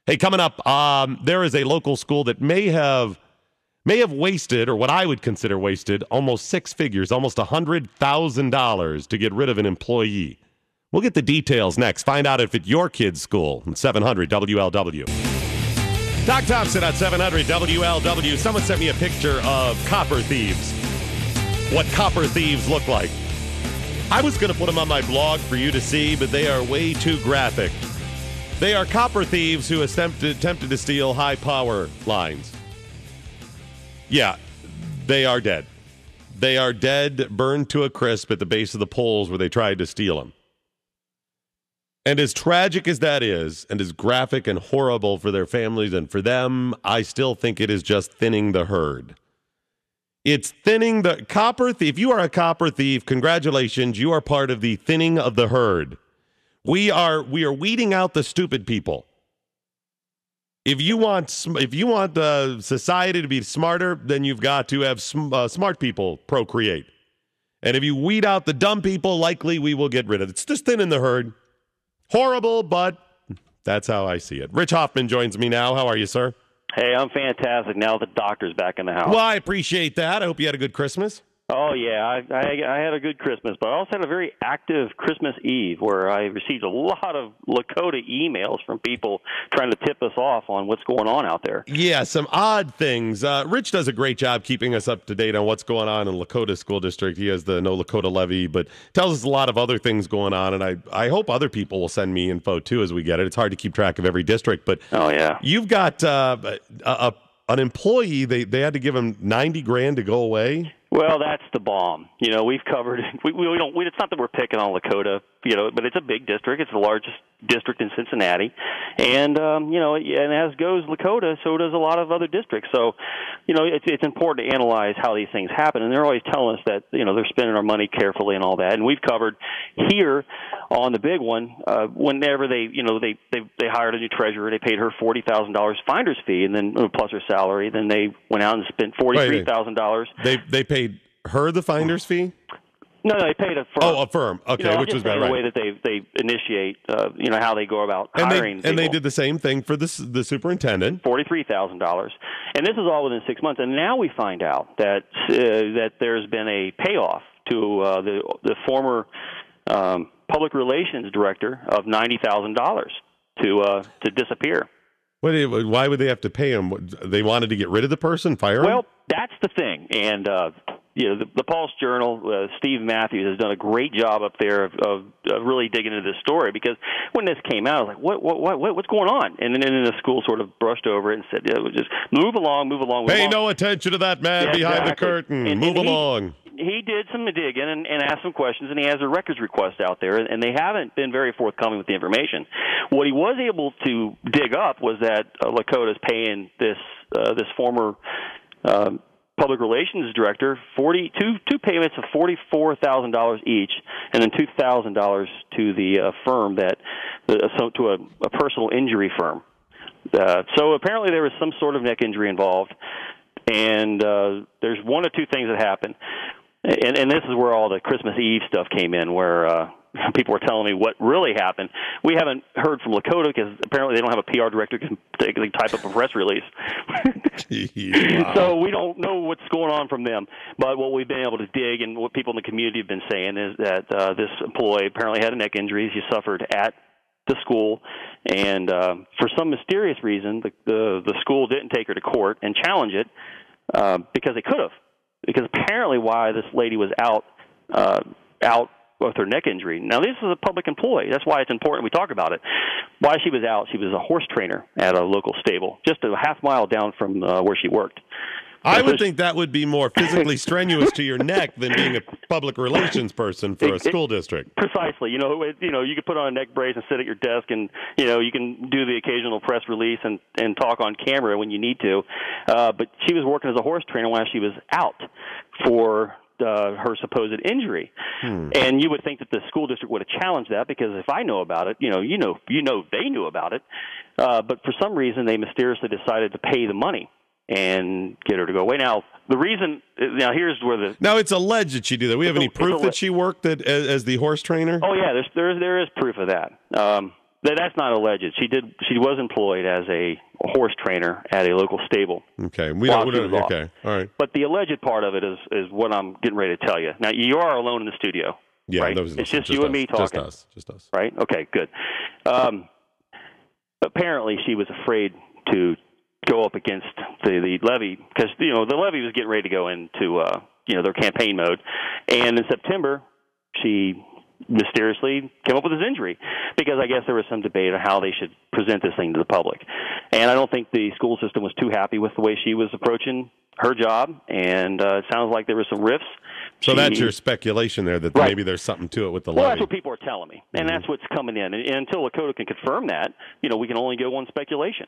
Hey, coming up, there is a local school that may have wasted, or what I would consider wasted, almost six figures, almost $100,000 to get rid of an employee. We'll get the details next. Find out if it's your kid's school. 700 WLW. Doc Thompson at 700 WLW. Someone sent me a picture of copper thieves. What copper thieves look like. I was going to put them on my blog for you to see, but they are way too graphic. They are copper thieves who attempted to steal high power lines. Yeah, they are dead. They are dead, burned to a crisp at the base of the poles where they tried to steal them. And as tragic as that is, and as graphic and horrible for their families and for them, I still think it is just thinning the herd. It's thinning the copper thief. If you are a copper thief, congratulations, you are part of the thinning of the herd. We are weeding out the stupid people. If you want the society to be smarter, then you've got to have smart people procreate. And if you weed out the dumb people, likely we will get rid of it. It's just thinning the herd. Horrible, but that's how I see it. Rich Hoffman joins me now. How are you, sir? Hey, I'm fantastic. Now the doctor's back in the house. Well, I appreciate that. I hope you had a good Christmas. Oh, yeah. I had a good Christmas, but I also had a very active Christmas Eve where I received a lot of Lakota emails from people trying to tip us off on what's going on out there. Yeah, some odd things. Rich does a great job keeping us up to date on what's going on in Lakota School District. He has the No Lakota Levy, but tells us a lot of other things going on, and I hope other people will send me info, too, as we get it. It's hard to keep track of every district, but oh yeah, you've got an employee, they had to give him $90,000 to go away. Well, that's the bomb. You know, we've covered. We don't. It's not that we're picking on Lakota, but it's a big district. It's the largest district in Cincinnati, and and as goes Lakota, so does a lot of other districts. So, it's important to analyze how these things happen, and they're always telling us that they're spending our money carefully and all that. And we've covered here on the big one. Whenever they hired a new treasurer, they paid her $40,000 finder's fee, and then plus her salary. Then they went out and spent $43,000. They paid her the finder's fee? No, they paid a firm. Oh, a firm. Okay, which was about right. The way that they initiate, how they go about hiring people. And they did the same thing for the superintendent. $43,000, and this is all within 6 months. And now we find out that there's been a payoff to the former public relations director of $90,000 to disappear. Why would they have to pay him? They wanted to get rid of the person, fire him? Well, that's the thing. And, the Pulse Journal, Steve Matthews has done a great job up there of really digging into this story, because when this came out, I was like, what's going on? And then the school sort of brushed over it and said, just move along. Pay no attention to that man behind the curtain. Move along. He did some digging and asked some questions, and he has a records request out there, and they haven't been very forthcoming with the information. What he was able to dig up was that Lakota's paying this former public relations director two payments of $44,000 each, and then $2,000 to the firm to a personal injury firm. So apparently there was some sort of neck injury involved, and there's one or two things that happened. And this is where all the Christmas Eve stuff came in, where people were telling me what really happened. We haven't heard from Lakota because apparently they don't have a PR director who can type up a press release. Wow. So we don't know what's going on from them. But what we've been able to dig, and what people in the community have been saying, is that this employee apparently had a neck injury. He suffered at the school, and for some mysterious reason, the school didn't take her to court and challenge it because they could have. Because apparently why this lady was out with her neck injury. Now, this is a public employee. That's why it's important we talk about it. Why she was out, she was a horse trainer at a local stable, just a half mile down from where she worked. I would think that would be more physically strenuous to your neck than being a public relations person for a school district. Precisely. You could put on a neck brace and sit at your desk, and you can do the occasional press release and talk on camera when you need to. But she was working as a horse trainer while she was out for her supposed injury. And you would think that the school district would have challenged that, because if I know about it, they knew about it. But for some reason, they mysteriously decided to pay the money and get her to go away. Now, here's where Now, it's alleged that she did that. We have any proof that she worked as the horse trainer? Oh, yeah, there is proof of that. That's not alleged. She was employed as a horse trainer at a local stable. Okay. Okay. All right. But the alleged part of it is what I'm getting ready to tell you. Now, you are alone in the studio. Yeah. Right? It's just you and me talking. Just us. Right? Okay, good. Apparently, she was afraid to go up against the levy because, the levy was getting ready to go into, their campaign mode. And in September, she mysteriously came up with this injury because I guess there was some debate on how they should present this thing to the public. And I don't think the school system was too happy with the way she was approaching her job, and it sounds like there were some rifts. So that's your speculation there, that maybe there's something to it with the levy. Well, that's what people are telling me, and that's what's coming in. And until Lakota can confirm that, we can only go on speculation.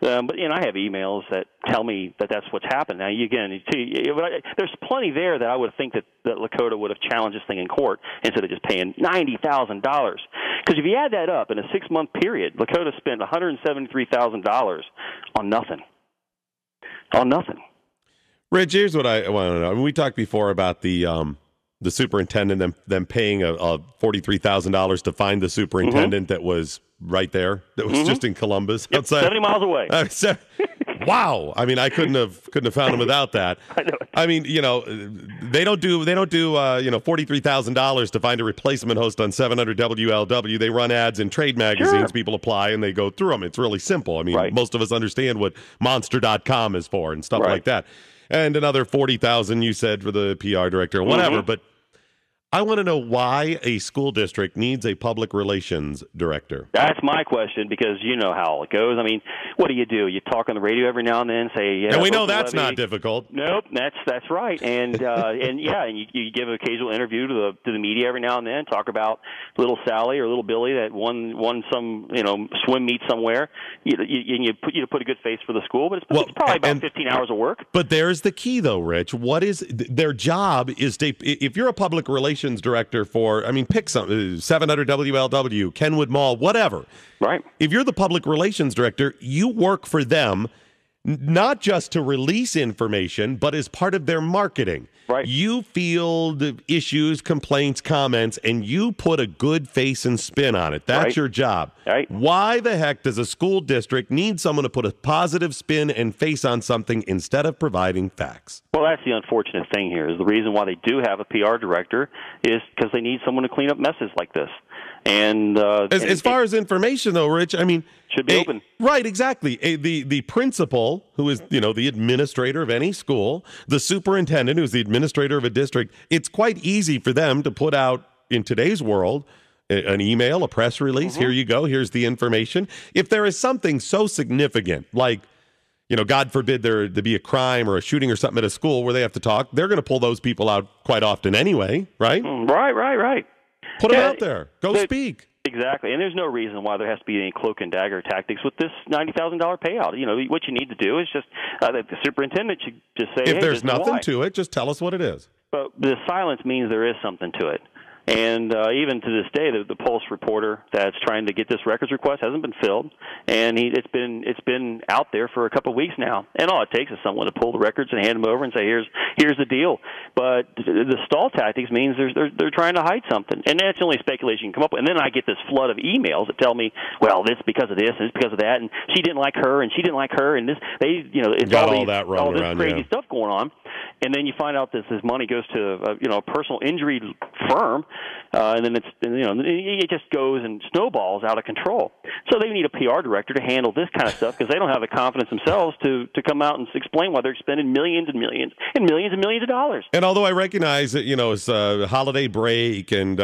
But I have emails that tell me that that's what's happened. Now, there's plenty there that I would think that Lakota would have challenged this thing in court instead of just paying $90,000. Because if you add that up in a 6-month period, Lakota spent $173,000 on nothing. On nothing. Rich, here's what I want to know. I mean, we talked before about the superintendent, them paying a $43,000 to find the superintendent that was right there, that was just in Columbus, outside 70 miles away. Wow. I mean, I couldn't have found him without that. I mean, they don't do $43,000 to find a replacement host on 700 WLW. They run ads in trade magazines. Sure. People apply and they go through them. It's really simple. I mean, most of us understand what monster.com is for and stuff like that. And another $40,000 you said for the PR director or whatever. But I want to know why a school district needs a public relations director. That's my question, because you know how it goes. I mean, what do? You talk on the radio every now and then, say, yeah. And we know that's not difficult. Nope, that's right. And you give an occasional interview to the media every now and then, talk about little Sally or little Billy that won some swim meet somewhere. You put a good face for the school, but it's probably about 15 hours of work. But there's the key, though, Rich. What is their job? Is if you're a public relations director for, pick some 700 WLW, Kenwood Mall, whatever. Right. If you're the public relations director, you work for them not just to release information, but as part of their marketing. Right. You field issues, complaints, comments, and you put a good face and spin on it. That's your job. Right. Why the heck does a school district need someone to put a positive spin and face on something instead of providing facts? Well, that's the unfortunate thing here. Is the reason why they do have a PR director is because they need someone to clean up messes like this. And as far as information, though, Rich, should be open. Right, exactly. The principal, who is the administrator of any school, the superintendent, who's the administrator of a district, it's quite easy for them to put out, in today's world, an email, a press release. Here you go. Here's the information. If there is something so significant, like, God forbid there to be a crime or a shooting or something at a school where they have to talk, they're going to pull those people out quite often anyway, right? Right. Put them out there. Go speak. Exactly, and there's no reason why there has to be any cloak and dagger tactics with this $90,000 payout. What you need to do is just the superintendent should just say, if there's nothing to it, just tell us what it is. But the silence means there is something to it. And even to this day, the Pulse reporter that's trying to get this records request hasn't been filled, and it's been out there for a couple of weeks now. And all it takes is someone to pull the records and hand them over and say, "Here's the deal." But the stall tactics means they're trying to hide something, and that's the only speculation you can come up with. And then I get this flood of emails that tell me, "Well, this because of this, and it's because of that, and she didn't like her, and she didn't like her, and this it's all this crazy stuff going on." And then you find out that this money goes to a personal injury firm, and then it just goes and snowballs out of control. So they need a PR director to handle this kind of stuff because they don't have the confidence themselves to come out and explain why they're spending millions and millions and millions and millions of dollars. And although I recognize that it's a holiday break and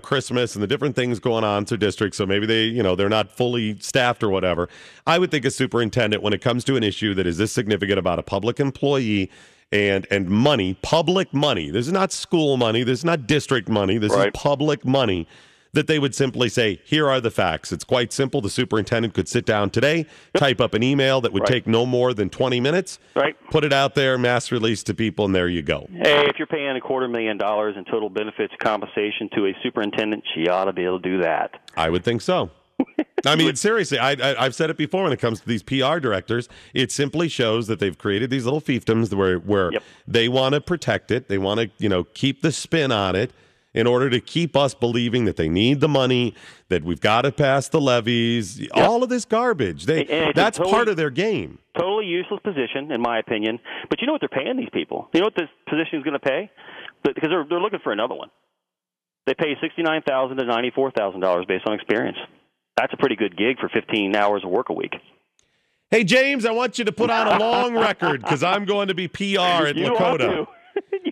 Christmas and the different things going on to districts, so maybe they're not fully staffed or whatever, I would think a superintendent, when it comes to an issue that is this significant about a public employee and money, public money. This is not school money. This is not district money. This is public money, that they would simply say, here are the facts. It's quite simple. The superintendent could sit down today, type up an email that would take no more than 20 minutes, put it out there, mass release to people, and there you go. Hey, if you're paying $250,000 in total benefits compensation to a superintendent, she ought to be able to do that. I would think so. Seriously, I've said it before when it comes to these PR directors. It simply shows that they've created these little fiefdoms where they want to protect it. They want to, keep the spin on it. in order to keep us believing that they need the money, that we've got to pass the levies, all of this garbage. That's part of their game. Totally useless position, in my opinion. But you know what they're paying these people? You know what this position is going to pay? Because they're looking for another one. They pay $69,000 to $94,000 based on experience. That's a pretty good gig for 15 hours of work a week. Hey, James, I want you to put on a long record because I'm going to be PR at Lakota.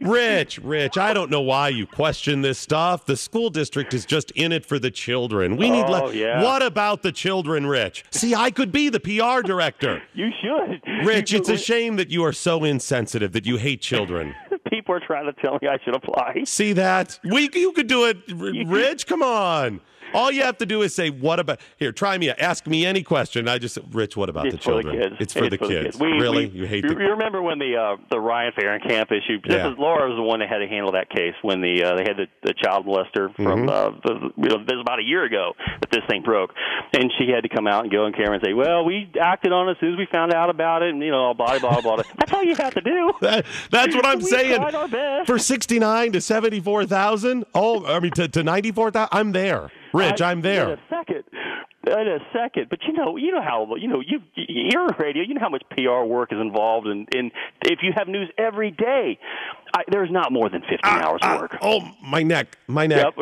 Rich, I don't know why you question this stuff. The school district is just in it for the children. We need. What about the children, Rich? See, I could be the PR director. You should. Rich, it's a shame that you are so insensitive that you hate children. People are trying to tell me I should apply. See that? You could do it, Rich. Come on. All you have to do is say, what about... Here, try me. Ask me any question. Rich, what about the children? It's for the kids. Really? You hate You remember when the Ryan Fair camp issue? Laura was the one that had to handle that case when they had the child molester from... this was about a year ago that this thing broke. And she had to come out and go on camera and say, well, we acted on it as soon as we found out about it, and, blah, blah, blah. That's all you have to do. That's what I'm saying. Tried our best. For $69,000 to $74,000, to $94,000, I'm there. Rich, I'm there. In a second, but you know how you're on radio. You know how much PR work is involved, and if you have news every day, there's not more than 15 hours of work. My neck, my neck.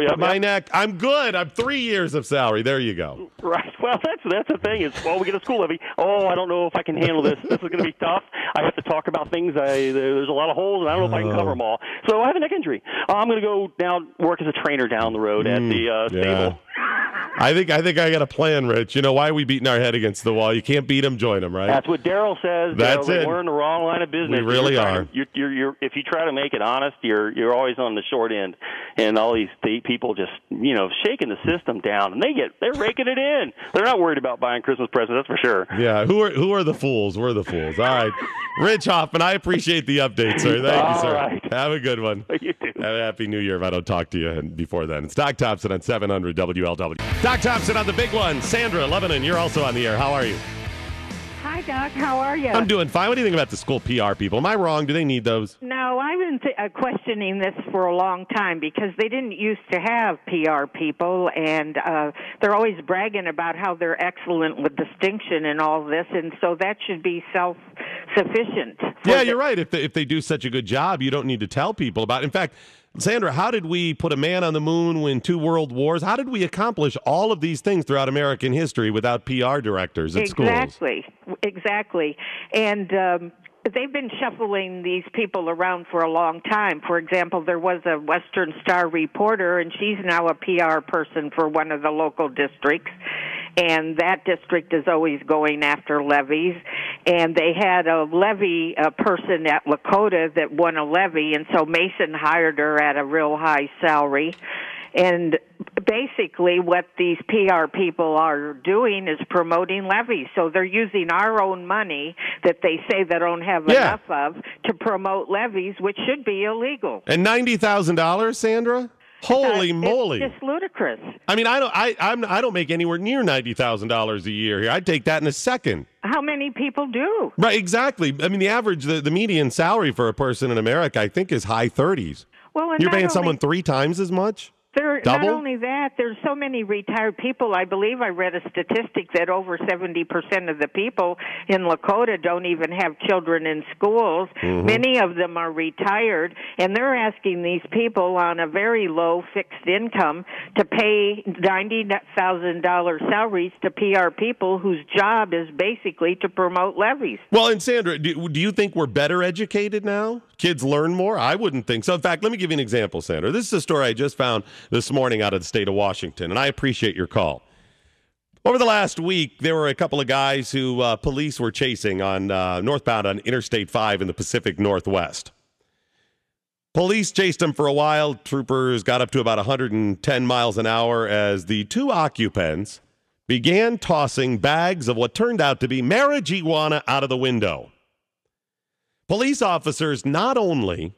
I'm good. I'm 3 years of salary. There you go. Right. Well, that's the thing is, we get a school levy. I don't know if I can handle this. This is going to be tough. I have to talk about things. There's a lot of holes, and I don't know if I can cover them all. So I have a neck injury. I'm going to go now work as a trainer down the road at the stable. I think I got a plan, Rich. Why are we beating our head against the wall? You can't beat them, join them, right? That's what Daryl says. That's it. We're in the wrong line of business. We really are. You're if you try to make it honest, you're always on the short end, and all these people just shaking the system down, and they're raking it in. They're not worried about buying Christmas presents, that's for sure. Yeah, who are the fools? We're the fools. All right, Rich Hoffman, I appreciate the update, sir. Thank you, sir. All right. Have a good one. You too. Have a happy New Year if I don't talk to you before then. It's Doc Thompson on 700 WLW. Doc Thompson on the big one. Sandra, Lebanon, you're also on the air. How are you? Hi, Doc. How are you? I'm doing fine. What do you think about the school PR people? Am I wrong? Do they need those? No, I've been questioning this for a long time because they didn't used to have PR people, and they're always bragging about how they're excellent with distinction and all this, and so that should be self-sufficient. Yeah, you're right. If they do such a good job, you don't need to tell people about it. In fact, Sandra, how did we put a man on the moon, win 2 world wars? How did we accomplish all of these things throughout American history without PR directors at schools? Exactly. And they've been shuffling these people around for a long time. For example, there was a Western Star reporter, and she's now a PR person for one of the local districts. And that district is always going after levies. And they had a levy person at Lakota that won a levy, and so Mason hired her at a real high salary. And basically what these PR people are doing is promoting levies. So they're using our own money that they say they don't have enough of to promote levies, which should be illegal. And $90,000, Sandra? Holy moly! It's just ludicrous. I mean, I don't make anywhere near $90,000 a year here. I'd take that in a second. How many people do? Right, exactly. I mean, the average, the median salary for a person in America, I think, is high 30s. Well, and you're paying someone 3 times as much? Double? Not only that, there's so many retired people. I believe I read a statistic that over 70% of the people in Lakota don't even have children in schools. Mm-hmm. Many of them are retired, and they're asking these people on a very low fixed income to pay $90,000 salaries to PR people whose job is basically to promote levies. Well, and Sandra, do you think we're better educated now? Kids learn more? I wouldn't think so. In fact, let me give you an example, Sandra. This is a story I just found this morning out of the state of Washington, and I appreciate your call. Over the last week, there were a couple of guys who police were chasing on northbound on Interstate 5 in the Pacific Northwest. Police chased them for a while. Troopers got up to about 110 miles an hour as the 2 occupants began tossing bags of what turned out to be marijuana out of the window. Police officers not only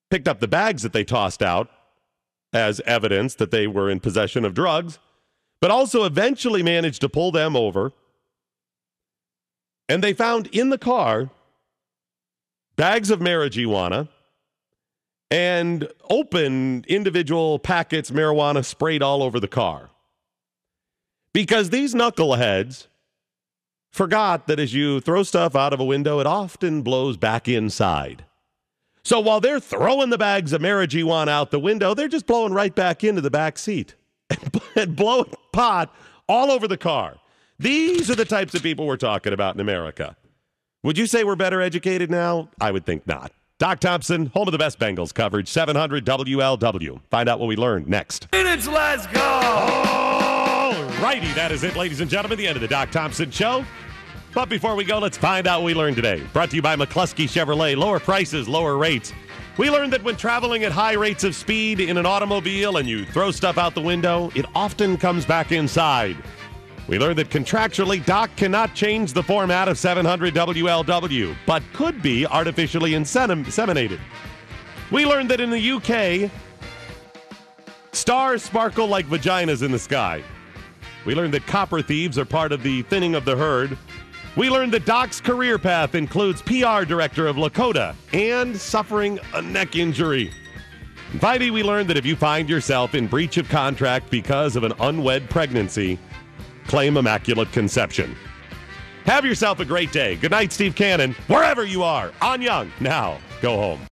picked up the bags that they tossed out as evidence that they were in possession of drugs, but also eventually managed to pull them over. And they found in the car bags of marijuana and open individual packets marijuana sprayed all over the car. Because these knuckleheads forgot that as you throw stuff out of a window, it often blows back inside. So while they're throwing the bags of marijuana out the window, they're just blowing right back into the back seat and blowing pot all over the car. These are the types of people we're talking about in America. Would you say we're better educated now? I would think not. Doc Thompson, home of the best Bengals coverage, 700 WLW. Find out what we learned next. Minutes, let's go! All righty, that is it, ladies and gentlemen, the end of the Doc Thompson Show. But before we go, let's find out what we learned today. Brought to you by McCluskey Chevrolet. Lower prices, lower rates. We learned that when traveling at high rates of speed in an automobile and you throw stuff out the window, it often comes back inside. We learned that contractually, Doc cannot change the format of 700 WLW, but could be artificially inseminated. We learned that in the UK, stars sparkle like vaginas in the sky. We learned that copper thieves are part of the thinning of the herd. We learned that Doc's career path includes PR director of Lakota and suffering a neck injury. And finally, we learned that if you find yourself in breach of contract because of an unwed pregnancy, claim Immaculate Conception. Have yourself a great day. Good night, Steve Cannon. Wherever you are, on Young. Now, go home.